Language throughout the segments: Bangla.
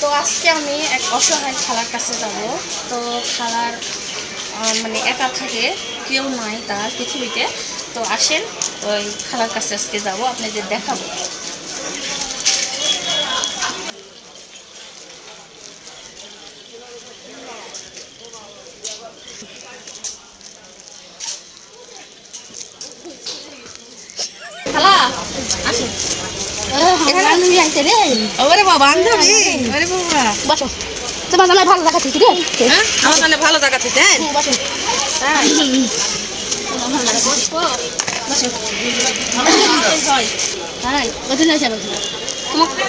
তো আজকে আমি এক অসহায় খালার কাছে যাব। তো খালার মানে একা থাকে, কেউ নাই তার পৃথিবীতে। তো আসেন ওই খালার কাছে আজকে যাব, আপনাদের দেখাবো। খালা আসেন। ওরে বাবা বান্ধবী, ওরে বাবা বসো। তোমার জানাই ভালো দেখাচ্ছি কি রে? হ্যাঁ আমার তাহলে ভালো দেখাচ্ছে দেন। বসো। তাই ভালো লাগে। বসবো। বসো। হয় হ্যাঁ, ওদের না যাবে। তোমাকে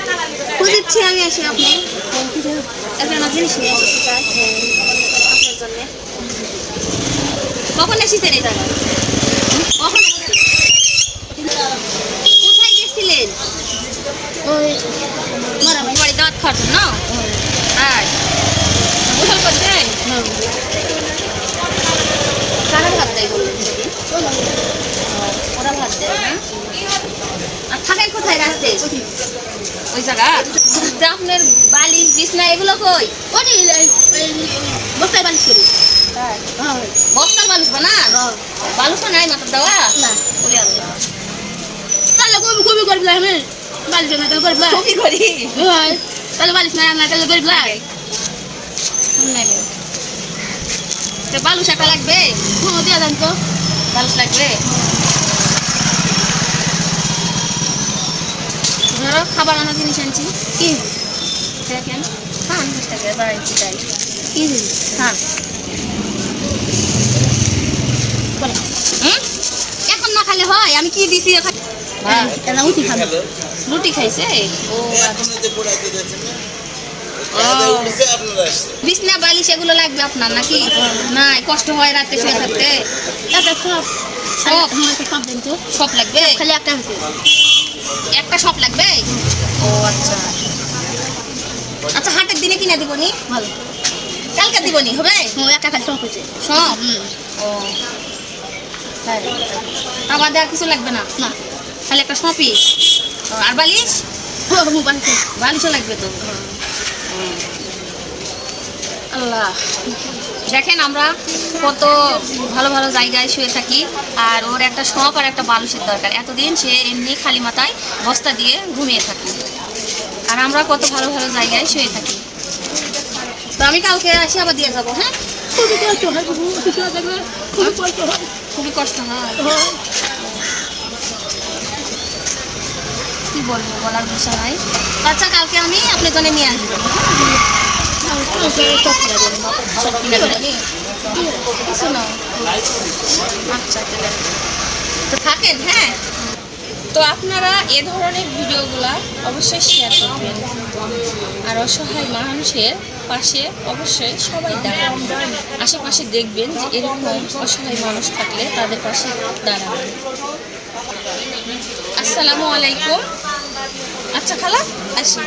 খুঁজছি আমি এসে আপনি একটা আমার জিনিস নিয়ে আসতে চাই আপনার জন্য। কখন এসেছেন এই জায়গায়? কখন এসেছেন? কোথায় গেছিলেন? ওই মারা ভাই। বাড়ি দাঁত খাচ্ছেন না? তাই গোসল করছেন? কারা ভাত দেয় বললেন? ওরা ভাত দেয় না? আর থাকেন কোথায় রাখতে? ওই জায়গা আপনার বালিশ বিছনা এগুলো কই? ওটি বস্তায় বালিশ করি। বস্তার বালিশ বানান? বালুসা নাই মাথার দেওয়া? না। ওরে আল্লাহ, তাহলে কবি করবি আমি বালিশ না তাহলে করবি কপি করি তাহলে বালিশ না না তাহলে করবি তো বালুস একটা লাগবে? দিয়ে দেন তো। বালুস লাগবে। ধরো খাবার আনা জিনিস আনছি। কি দেখেন খান 20 টাকা বাড়াইছি তাই কি খান। এখন না খালে হয়? আমি কি দিছি হ্যাঁ এটা উঠি খাবে। রুটি খাইছে। ও বিছনা বালিশ এগুলো লাগবে আপনার নাকি? না কষ্ট হয় রাতে শুয়ে থাকতে? একটা সব সব সব দেন তো। সব লাগবে? খালি একটা হচ্ছে একটা সব লাগবে? ও আচ্ছা আচ্ছা, হাটের দিনে কিনে দিবনি? ভালো। কালকে দিবনি হবে? একটা খালি সব হচ্ছে সব? ও তাই আবার দেওয়ার কিছু লাগবে না? না। খালি একটা সপই? আর বালিশ? বালিশও লাগবে তো। আল্লাহ, দেখেন আমরা কত ভালো ভালো জায়গায় শুয়ে থাকি, আর ওর একটা শপ আর একটা বালিশের দরকার। এতদিন সে এমনি খালি মাথায় বস্তা দিয়ে ঘুমিয়ে থাকি, আর আমরা কত ভালো ভালো জায়গায় শুয়ে থাকি। তো আমি কালকে আসি আবার দিয়ে যাবো। হ্যাঁ খুবই কষ্ট হয়। কি বলবো, বলার বিষয় নাই। আচ্ছা কালকে আমি আপনার জন্য নিয়ে আসবো। সব কিনে দেবেন? কিছু না। আচ্ছা তো থাকেন। হ্যাঁ তো আপনারা এ ধরনের ভিডিওগুলা অবশ্যই শেয়ার করবেন, আর অসহায় মানুষের পাশে অবশ্যই সবাই দাঁড়ান। আশেপাশে দেখবেন যে এরকম অসহায় মানুষ থাকলে তাদের পাশে দাঁড়াবেন। আসসালামু আলাইকুম। আচ্ছা খালা আসি।